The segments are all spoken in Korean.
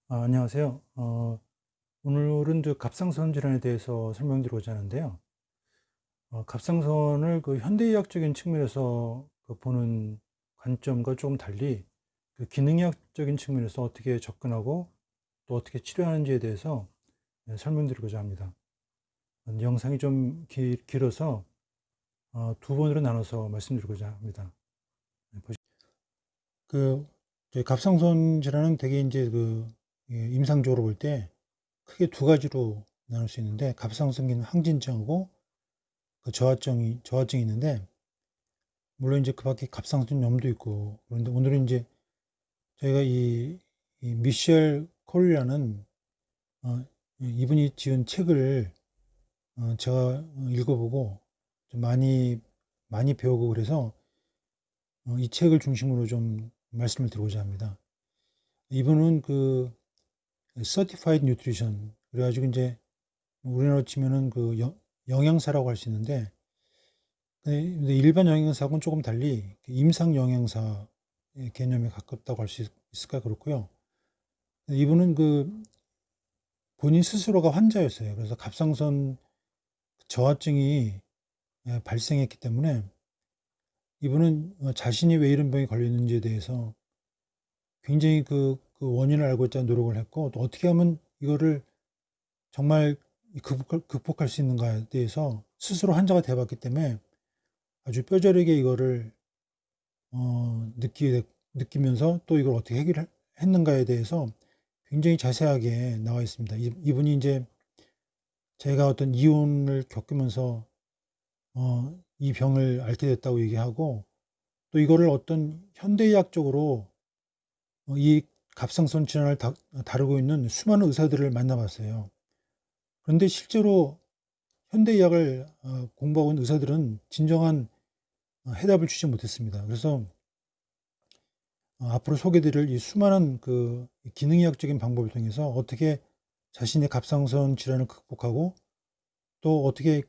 안녕하세요. 오늘은 갑상선 질환에 대해서 설명드리고자 하는데요. 갑상선을 현대의학적인 측면에서 보는 관점과 조금 달리 기능의학적인 측면에서 어떻게 접근하고 또 어떻게 치료하는지에 대해서 설명드리고자 합니다. 영상이 좀 길어서 두 번으로 나눠서 말씀드리고자 합니다. 그, 저희 갑상선 질환은 되게 이제 임상적으로 볼 때 크게 두 가지로 나눌 수 있는데, 갑상선 기능 항진증하고 저하증이 있는데, 물론 이제 그 밖에 갑상선염도 있고, 그런데 오늘은 이제 저희가 이 미셸 콜이라는, 이분이 지은 책을, 제가 읽어보고 좀 많이 배우고 그래서, 이 책을 중심으로 좀 말씀을 드리고자 합니다. 이분은 Certified Nutrition, 그래가지고 이제 우리나라로 치면은 영양사라고 할 수 있는데, 근데 일반 영양사하고는 조금 달리 임상 영양사의 개념에 가깝다고 할 수 있을까 그렇고요. 이분은 본인 스스로가 환자였어요. 그래서 갑상선 저하증이 발생했기 때문에 이분은 자신이 왜 이런 병에 걸렸는지에 대해서 굉장히 그 원인을 알고자 노력을 했고, 또 어떻게 하면 이거를 정말 극복할 수 있는가에 대해서 스스로 환자가 돼봤기 때문에 아주 뼈저리게 이거를 느끼면서 또 이걸 어떻게 해결했는가에 대해서 굉장히 자세하게 나와 있습니다. 이분이 이제 제가 어떤 이혼을 겪으면서 이 병을 앓게 됐다고 얘기하고, 또 이거를 어떤 현대의학적으로 이 갑상선 질환을 다루고 있는 수많은 의사들을 만나봤어요. 그런데 실제로 현대의학을 공부하고 있는 의사들은 진정한 해답을 주지 못했습니다. 그래서 앞으로 소개드릴 이 수많은 기능의학적인 방법을 통해서 어떻게 자신의 갑상선 질환을 극복하고, 또 어떻게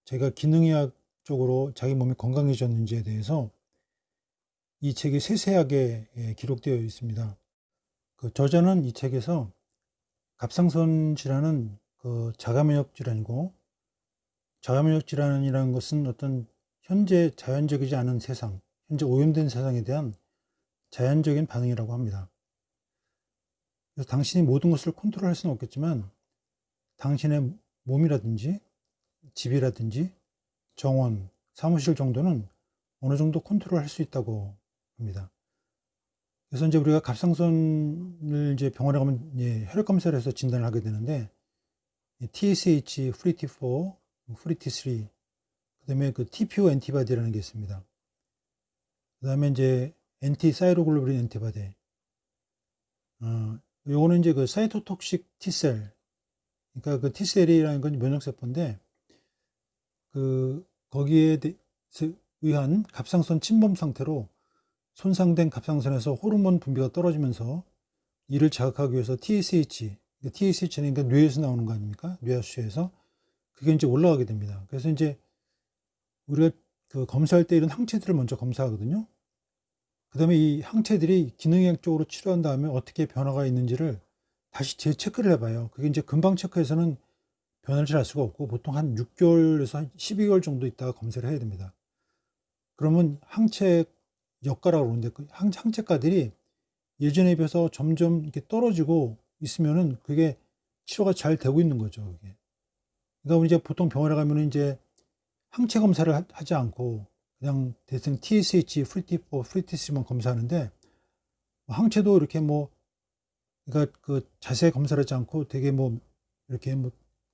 제가 기능의학적으로 자기 몸이 건강해졌는지에 대해서 이 책에 세세하게 기록되어 있습니다. 저자는 이 책에서 갑상선 질환은 자가면역 질환이고, 자가면역 질환이라는 것은 어떤 현재 자연적이지 않은 세상, 현재 오염된 세상에 대한 자연적인 반응이라고 합니다. 그래서 당신이 모든 것을 컨트롤할 수는 없겠지만 당신의 몸이라든지 집이라든지 정원, 사무실 정도는 어느 정도 컨트롤할 수 있다고 합니다. 그래서 이제 우리가 갑상선을 이제 병원에 가면 이제 혈액 검사를 해서 진단을 하게 되는데, TSH, FRET4, FRET3, 그다음에 TPO 엔티바디라는 게 있습니다. 그다음에 이제 엔티사이로글로불린 엔티바디. 요거는 이제 사이토톡식 T셀, 그러니까 T셀이라는 건 면역세포인데, 거기에 의한 갑상선 침범 상태로 손상된 갑상선에서 호르몬 분비가 떨어지면서 이를 자극하기 위해서 TSH는 그러니까 뇌에서 나오는 거 아닙니까? 뇌하수에서 그게 이제 올라가게 됩니다. 그래서 이제 우리가 검사할 때 이런 항체들을 먼저 검사하거든요. 그다음에 이 항체들이 기능학적으로 치료한 다음에 어떻게 변화가 있는지를 다시 재체크를 해봐요. 그게 이제 금방 체크해서는 변화를 잘 알 수가 없고, 보통 한 6개월에서 한 12개월 정도 있다가 검사를 해야 됩니다. 그러면 항체 역가라고 그러는데, 항체가들이 예전에 비해서 점점 이렇게 떨어지고 있으면은 그게 치료가 잘 되고 있는 거죠. 그게. 그러니까 우리 이제 보통 병원에 가면은 이제 항체 검사를 하지 않고 그냥 대충 TSH, 프리티4, 프리티3만 검사하는데, 항체도 이렇게 그러니까 자세히 검사를 하지 않고 되게 이렇게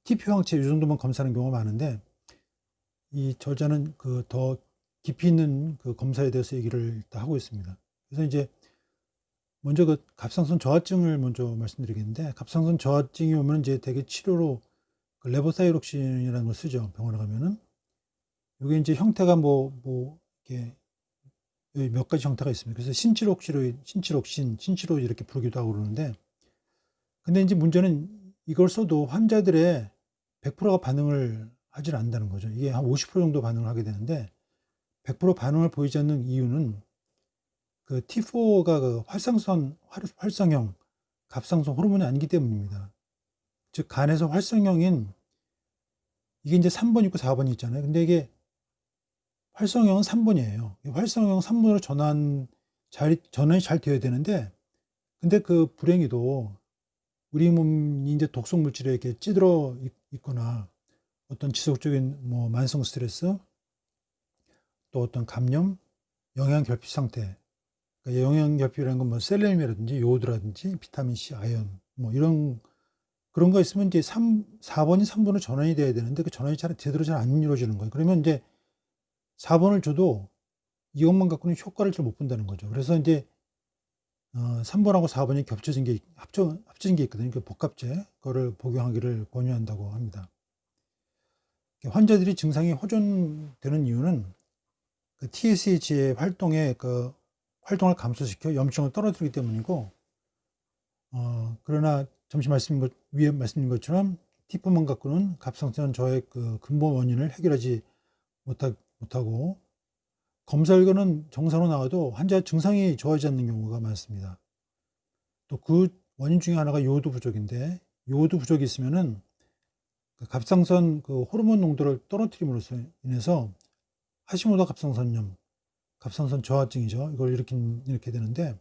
TPO 항체 이 정도만 검사하는 경우가 많은데, 이 저자는 더 깊이 있는 검사에 대해서 얘기를 일단 하고 있습니다. 그래서 이제 먼저 갑상선 저하증을 먼저 말씀드리겠는데, 갑상선 저하증이 오면 이제 대개 치료로 레보사이록신이라는 걸 쓰죠. 병원에 가면은. 이게 이제 형태가 이렇게 몇 가지 형태가 있습니다. 그래서 신치록신 이렇게 부르기도 하고 그러는데, 근데 이제 문제는 이걸 써도 환자들의 100%가 반응을 하질 않는다는 거죠. 이게 한 50% 정도 반응을 하게 되는데, 100% 반응을 보이지 않는 이유는 T4가 활성형 갑상선 호르몬이 아니기 때문입니다. 즉 간에서 활성형인 이게 이제 3번 있고 4번이 있잖아요. 근데 이게 활성형은 3번이에요. 활성형 3번으로 전환이 잘 되어야 되는데, 근데 그 불행히도 우리 몸이 이제 독성 물질에 이렇게 찌들어 있거나 어떤 지속적인 뭐 만성 스트레스, 또 어떤 감염, 영양 결핍 상태. 그러니까 영양 결핍이라는 건 뭐 셀레늄이라든지 요오드라든지 비타민 C, 아연 뭐 이런 그런 거 있으면 이제 4번이 3번으로 전환이 돼야 되는데 그 전환이 제대로 잘 안 이루어지는 거예요. 그러면 이제 4번을 줘도 이것만 갖고는 효과를 좀 못 본다는 거죠. 그래서 이제 3번하고 4번이 합쳐진 게 있거든요. 그 복합제, 그거를 복용하기를 권유한다고 합니다. 환자들이 증상이 호전되는 이유는 그 TSH의 활동을 감소시켜 염증을 떨어뜨리기 때문이고, 그러나 위에 말씀드린 것처럼 T포만 갖고는 갑상선 저하의 그 근본 원인을 해결하지 못하고 검사 결과는 정상으로 나와도 환자 증상이 좋아지지 않는 경우가 많습니다. 또 그 원인 중에 하나가 요오드 부족인데, 요오드 부족이 있으면은 그 갑상선 그 호르몬 농도를 떨어뜨림으로써 인해서 하시모토 갑상선염, 갑상선 저하증이죠. 이걸 일으게 되는데,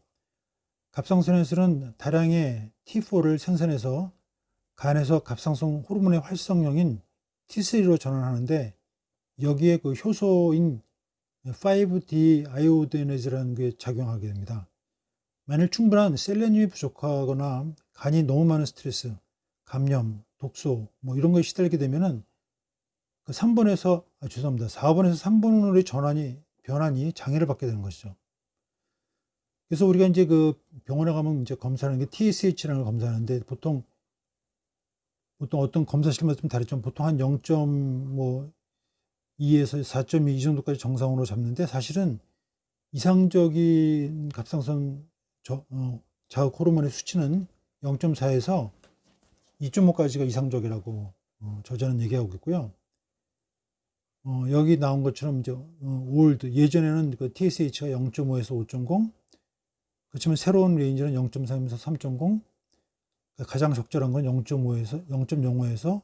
갑상선에서는 다량의 T4를 생산해서 간에서 갑상선 호르몬의 활성형인 T3로 전환하는데, 여기에 그 효소인 5D 아이오데네즈라는 게 작용하게 됩니다. 만일 충분한 셀레늄이 부족하거나 간이 너무 많은 스트레스, 감염, 독소 뭐 이런 거에 시달리게 되면은 그 4번에서 3번으로의 변환이 장애를 받게 되는 것이죠. 그래서 우리가 이제 그 병원에 가면 이제 검사하는 게 TSH라는 걸 검사하는데, 보통 어떤 검사실마다 좀 다르지만 보통 한 0.2에서 4.2 이 정도까지 정상으로 잡는데, 사실은 이상적인 갑상선 자극 호르몬의 수치는 0.4에서 2.5까지가 이상적이라고 저자는 얘기하고 있고요. 여기 나온 것처럼 이제 예전에는 그 TSH가 0.5에서 5.0, 그렇지만 새로운 레인지는 0.3에서 3.0, 가장 적절한 건 0.05에서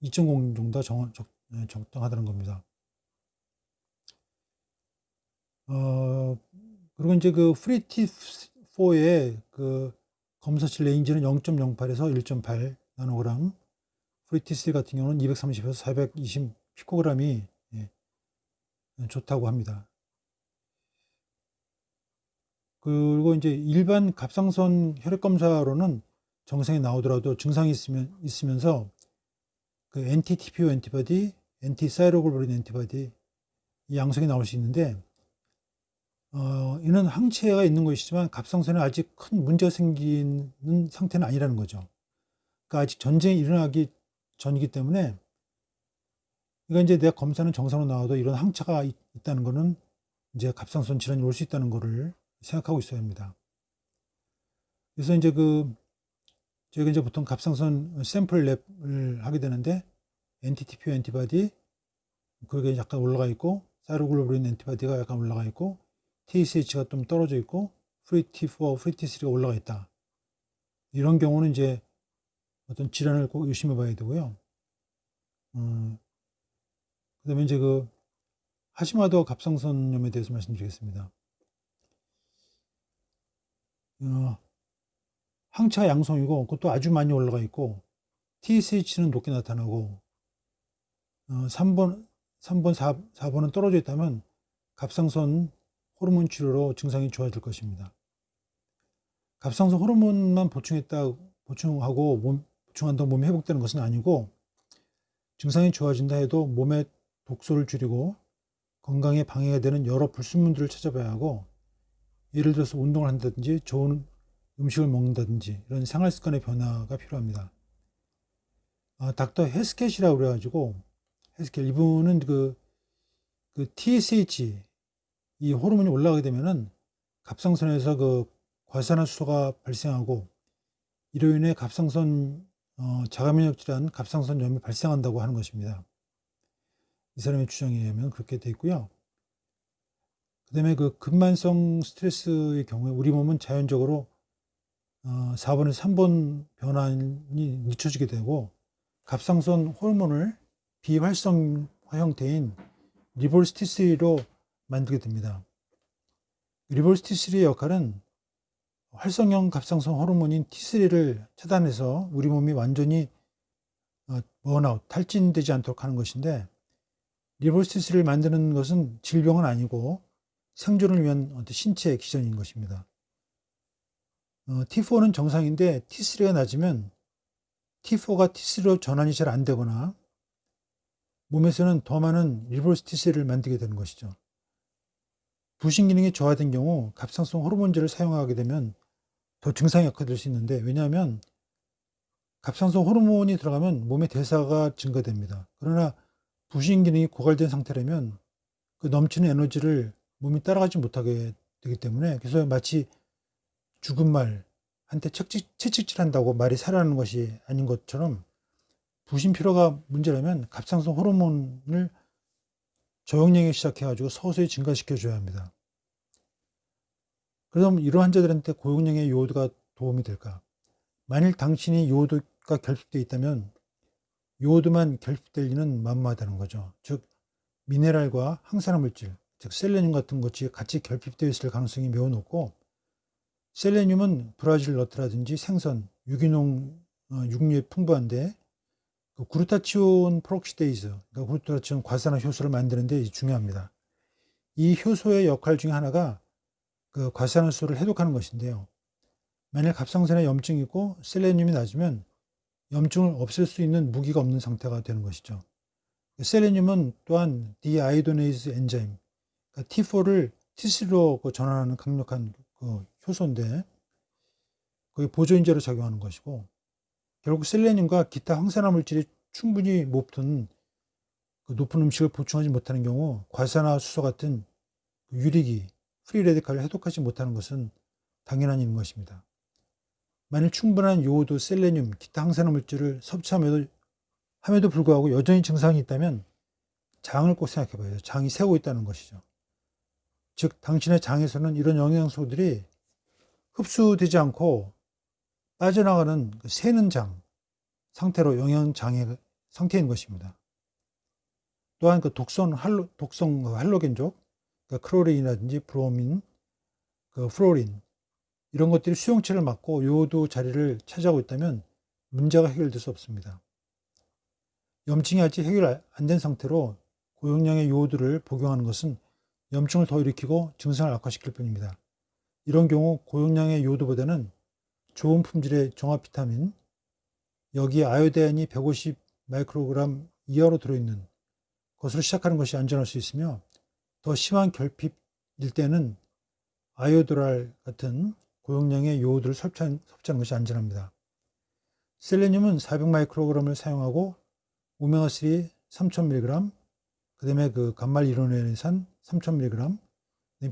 2.0 정도가 적당하다는 겁니다. 그리고 이제 그 프리티4의 그 검사치 레인지는 0.08에서 1.8 나노그램, 프리티3 같은 경우는 230에서 420 피코그램이 좋다고 합니다. 그리고 이제 일반 갑상선 혈액 검사로는 정상이 나오더라도 증상이 있으면서 그 NT-TPO 엔티바디, NT-사이로글부린 엔티바디 이 양성이 나올 수 있는데, 이는 항체가 있는 것이지만 갑상선에 아직 큰 문제가 생기는 상태는 아니라는 거죠. 그러니까 아직 전쟁이 일어나기 전이기 때문에, 그러니까 이제 내가 검사는 정상으로 나와도 이런 항체가 있다는 거는 이제 갑상선 질환이 올 수 있다는 거를 생각하고 있어야 합니다. 그래서 이제 저희가 이제 보통 갑상선 샘플 랩을 하게 되는데, NT-TPO 엔티바디 그게 약간 올라가 있고, 사이로글로불린 엔티바디가 약간 올라가 있고, TSH가 좀 떨어져 있고, 프리티4, 프리티3가 올라가 있다. 이런 경우는 이제 어떤 질환을 꼭 의심해 봐야 되고요. 그다음에 이제 하시마도 갑상선염에 대해서 말씀드리겠습니다. 항체가 양성이고 그것도 아주 많이 올라가 있고, TSH는 높게 나타나고, 4번은 떨어져 있다면 갑상선 호르몬 치료로 증상이 좋아질 것입니다. 갑상선 호르몬만 보충한다고 몸이 회복되는 것은 아니고, 증상이 좋아진다 해도 몸의 독소를 줄이고 건강에 방해가 되는 여러 불순물들을 찾아봐야 하고, 예를 들어서 운동을 한다든지 좋은 음식을 먹는다든지 이런 생활 습관의 변화가 필요합니다. 닥터 헤스켓이라고 그래가지고, 이분은 그 TSH 이 호르몬이 올라가게 되면은 갑상선에서 그 과산화수소가 발생하고, 이로 인해 갑상선 자가면역 질환, 갑상선염이 발생한다고 하는 것입니다. 이 사람의 주장에 의하면 그렇게 돼 있고요. 그다음에 그 근만성 스트레스의 경우에 우리 몸은 자연적으로 4번에서 3번 변환이 늦춰지게 되고 갑상선 호르몬을 비활성화 형태인 리볼스티스로 만들게 됩니다. 리볼스티스의 역할은 활성형 갑상선 호르몬인 T3를 차단해서 우리 몸이 완전히 번아웃, 탈진되지 않도록 하는 것인데, 리볼스티스를 만드는 것은 질병은 아니고 생존을 위한 어떤 신체 기전인 것입니다. T4는 정상인데 T3가 낮으면 T4가 T3로 전환이 잘 안 되거나 몸에서는 더 많은 리볼스티스를 만들게 되는 것이죠. 부신 기능이 저하된 경우 갑상선 호르몬제를 사용하게 되면 더 증상이 악화될 수 있는데, 왜냐하면 갑상선 호르몬이 들어가면 몸의 대사가 증가됩니다. 그러나 부신 기능이 고갈된 상태라면 그 넘치는 에너지를 몸이 따라가지 못하게 되기 때문에, 그래서 마치 죽은 말한테 채찍질한다고 말이 살아나는 것이 아닌 것처럼 부신 피로가 문제라면 갑상선 호르몬을 저용량에 시작해가지고 서서히 증가시켜줘야 합니다. 그럼 이러한 환자들한테 고용량의 요오드가 도움이 될까? 만일 당신이 요오드가 결핍되어 있다면 요오드만 결핍될 리는 만무하다는 거죠. 즉 미네랄과 항산화 물질, 즉 셀레늄 같은 것이 같이 결핍되어 있을 가능성이 매우 높고, 셀레늄은 브라질 너트라든지 생선, 유기농 육류에 풍부한데 그 그루타치온 프록시데이즈, 그러니까 그루타치온 과산화 효소를 만드는 데 중요합니다. 이 효소의 역할 중에 하나가 그 과산화수소를 해독하는 것인데요. 만일 갑상선에 염증이 있고 셀레늄이 낮으면 염증을 없앨 수 있는 무기가 없는 상태가 되는 것이죠. 셀레늄은 또한 디아이도네이즈 엔자임, 그러니까 T4를 T3로 전환하는 강력한 그 효소인데 그게 보조인자로 작용하는 것이고, 결국 셀레늄과 기타 항산화 물질이 충분히 못 붙은 그 높은 음식을 보충하지 못하는 경우 과산화수소 같은 유리기, 프리레디칼을 해독하지 못하는 것은 당연한 일인 것입니다. 만일 충분한 요오드, 셀레늄, 기타 항산화 물질을 섭취함에도 불구하고 여전히 증상이 있다면 장을 꼭 생각해 봐야죠. 장이 새고 있다는 것이죠. 즉 당신의 장에서는 이런 영양소들이 흡수되지 않고 빠져나가는 그 새는 장 상태로 영양장애 상태인 것입니다. 또한 그 독성 할로겐족, 그러니까 크로린이라든지 브로민, 그 프로린, 이런 것들이 수용체를 막고 요오드 자리를 차지하고 있다면 문제가 해결될 수 없습니다. 염증이 아직 해결 안 된 상태로 고용량의 요오드를 복용하는 것은 염증을 더 일으키고 증상을 악화시킬 뿐입니다. 이런 경우 고용량의 요오드보다는 좋은 품질의 종합 비타민, 여기에 아요딘이 150 마이크로그램 이하로 들어있는 것으로 시작하는 것이 안전할 수 있으며, 더 심한 결핍일 때는 아요도랄 같은 고용량의 요오드를 섭취하는 것이 안전합니다. 셀레늄은 400 마이크로그램을 사용하고 오메가3 3000mg, 그 다음에 그 감말이노레산 3000mg,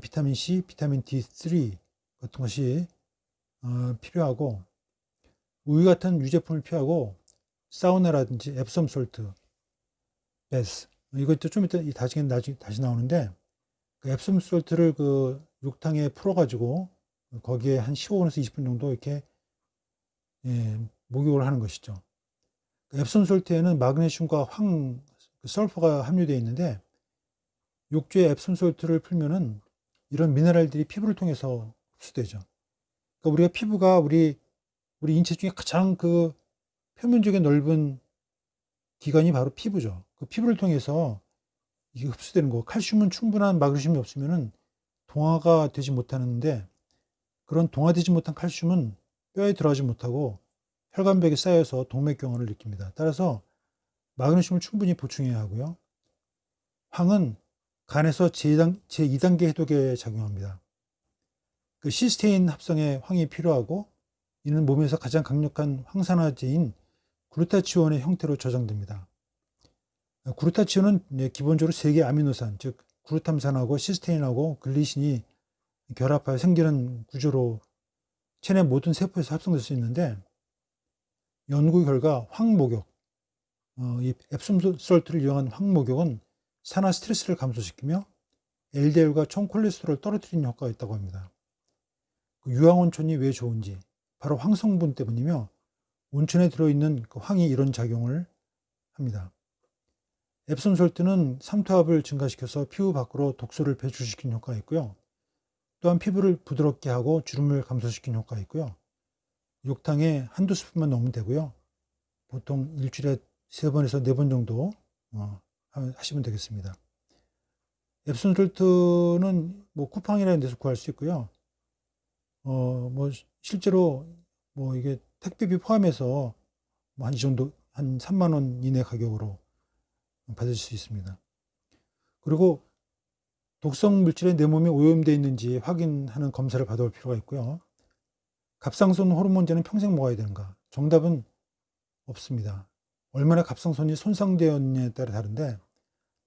비타민 C, 비타민 D3 같은 것이 필요하고, 우유 같은 유제품을 피하고 사우나라든지 앱섬 솔트, 베스, 이것도 좀 이따 다시 나오는데, 그 앱섬 솔트를 그 육탕에 풀어가지고 거기에 한 15분에서 20분 정도 이렇게 목욕을 하는 것이죠. 앱섬 솔트에는 마그네슘과 설퍼가 함유되어 있는데, 욕조에 앱섬 솔트를 풀면은 이런 미네랄들이 피부를 통해서 흡수되죠. 그러니까 우리가 피부가 우리 인체 중에 가장 그 표면적인 넓은 기관이 바로 피부죠. 그 피부를 통해서 이게 흡수되는 거. 칼슘은 충분한 마그네슘이 없으면은 동화가 되지 못하는데, 그런 동화되지 못한 칼슘은 뼈에 들어가지 못하고 혈관벽에 쌓여서 동맥경화를 일으킵니다. 따라서 마그네슘을 충분히 보충해야 하고요. 황은 간에서 제2단계 해독에 작용합니다. 그 시스테인 합성에 황이 필요하고, 이는 몸에서 가장 강력한 황산화제인 글루타치온의 형태로 저장됩니다. 글루타치온은 기본적으로 3개 아미노산, 즉 글루탐산하고 시스테인하고 글리신이 결합하여 생기는 구조로 체내 모든 세포에서 합성될 수 있는데, 연구 결과 황목욕, 이 앱섬 솔트를 이용한 황목욕은 산화 스트레스를 감소시키며 LDL과 총 콜레스테롤을 떨어뜨리는 효과가 있다고 합니다. 그 유황온천이 왜 좋은지, 바로 황성분 때문이며 온천에 들어있는 그 황이 이런 작용을 합니다. 앱솜솔트는 삼투압을 증가시켜서 피부 밖으로 독소를 배출시키는 효과가 있고요. 또한 피부를 부드럽게 하고 주름을 감소시키는 효과가 있고요. 욕탕에 한두 스푼만 넣으면 되고요. 보통 일주일에 3번에서 4번 정도 하시면 되겠습니다. 앱솜솔트는 뭐 쿠팡이라는 데서 구할 수 있고요. 뭐 실제로 뭐 이게 택배비 포함해서 뭐 한 이 정도 한 3만 원 이내 가격으로 받을 수 있습니다. 그리고 독성 물질에 내 몸에 오염되어 있는지 확인하는 검사를 받아볼 필요가 있고요. 갑상선 호르몬제는 평생 먹어야 되는가? 정답은 없습니다. 얼마나 갑상선이 손상되었냐에 따라 다른데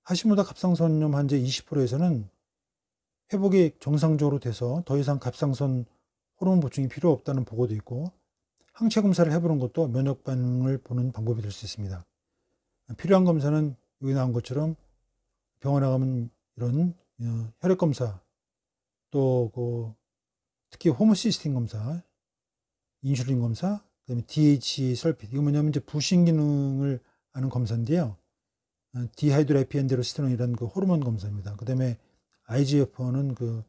하시모토 갑상선염 환자 20%에서는 회복이 정상적으로 돼서 더 이상 갑상선 호르몬 보충이 필요 없다는 보고도 있고 항체 검사를 해보는 것도 면역 반응을 보는 방법이 될 수 있습니다. 필요한 검사는 여기 나온 것처럼 병원에 가면 이런 혈액 검사 또 특히 호모시스틴 검사, 인슐린 검사, 그다음에 DHE 설핏 이거 뭐냐면 이제 부신 기능을 아는 검사인데요. 디하이드로에피엔데로스테론이라는 그 호르몬 검사입니다. 그다음에 IGF는 그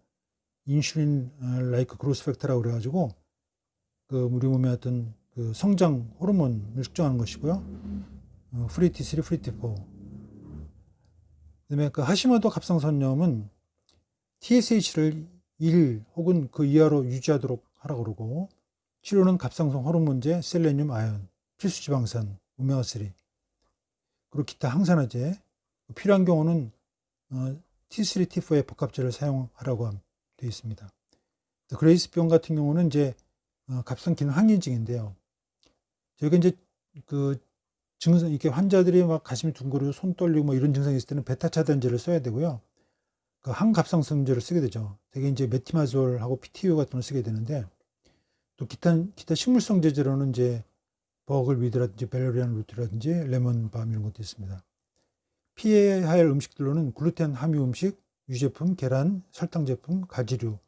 인슐린 라이크 그로스 팩터라고 그래가지고 그 우리 몸에 어떤 그 성장 호르몬을 측정하는 것이고요. 프리티3, 프리티4. 그다음에 그 하시모토 갑상선염은 TSH를 1 혹은 그 이하로 유지하도록 하라고 그러고 치료는 갑상선 호르몬제, 셀레늄, 아연, 필수 지방산, 오메가3 그리고 기타 항산화제 필요한 경우는 T3, T4의 복합제를 사용하라고 되어 있습니다. 그레이스병 같은 경우는 이제 갑상 기능 항진증인데요. 저희가 이제 그 증상 이렇게 환자들이 막 가슴이 둥그리고 손 떨리고 뭐 이런 증상이 있을 때는 베타 차단제를 써야 되고요. 그 항갑상선제를 쓰게 되죠. 되게 이제 메티마졸하고 PTU 같은 걸 쓰게 되는데 또 기타 식물성 제제로는 이제 버글 위드라든지 벨로리안 루트라든지 레몬밤 이런 것도 있습니다. 피해야 할 음식들로는 글루텐 함유 음식, 유제품, 계란, 설탕 제품, 가지류,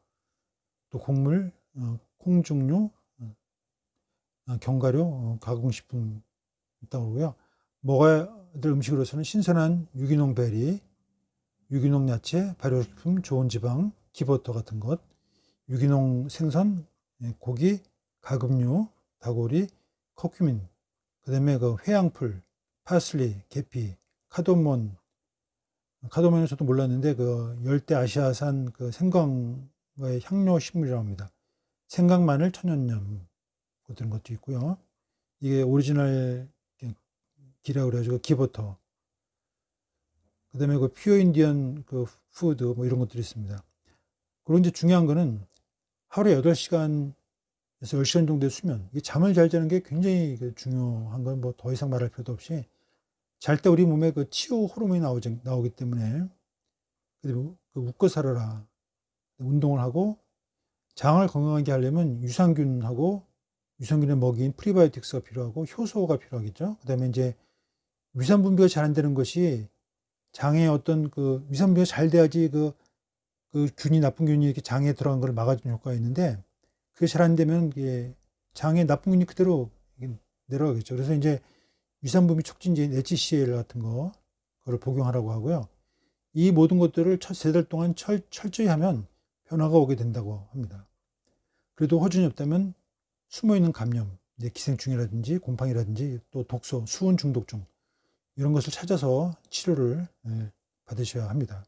또 곡물, 콩중류, 견과류, 가공식품 있다고 그러고요. 먹어야 될 음식으로서는 신선한 유기농 베리, 유기농 야채, 발효식품, 좋은 지방, 기버터 같은 것, 유기농 생선, 고기, 가금류, 다고리, 커큐민, 그 다음에 그 회양풀, 파슬리, 계피, 카도몬은 저도 몰랐는데 그 열대 아시아산 그 생강과의 향료 식물이라고 합니다. 생강, 마늘, 천연염 그런 것도 있고요. 이게 오리지널 기라고 그래가지고 기버터. 그 다음에 그 퓨어 인디언 그 푸드 뭐 이런 것들이 있습니다. 그리고 이제 중요한 거는 하루에 8시간에서 10시간 정도의 수면. 이게 잠을 잘 자는 게 굉장히 중요한 건 뭐 더 이상 말할 필요도 없이 잘 때 우리 몸에 그 치유 호르몬이 나오기 때문에 그리고 그 웃고 살아라. 운동을 하고 장을 건강하게 하려면 유산균에 먹인 프리바이오틱스가 필요하고 효소가 필요하겠죠. 그다음에 이제 위산 분비가 잘 안 되는 것이 장에 어떤 그 위산 분비가 잘 돼야지 그 균이 나쁜 균이 이렇게 장에 들어간 걸 막아주는 효과가 있는데 그게 잘 안 되면 이게 장에 나쁜 균이 그대로 내려가겠죠. 그래서 이제 위산 분비 촉진제인 HCl 같은 그걸 복용하라고 하고요. 이 모든 것들을 첫 3달 동안 철저히 하면 변화가 오게 된다고 합니다. 그래도 호전이 없다면 숨어있는 감염, 기생충이라든지 곰팡이라든지 또 독소, 수은 중독증 이런 것을 찾아서 치료를 받으셔야 합니다.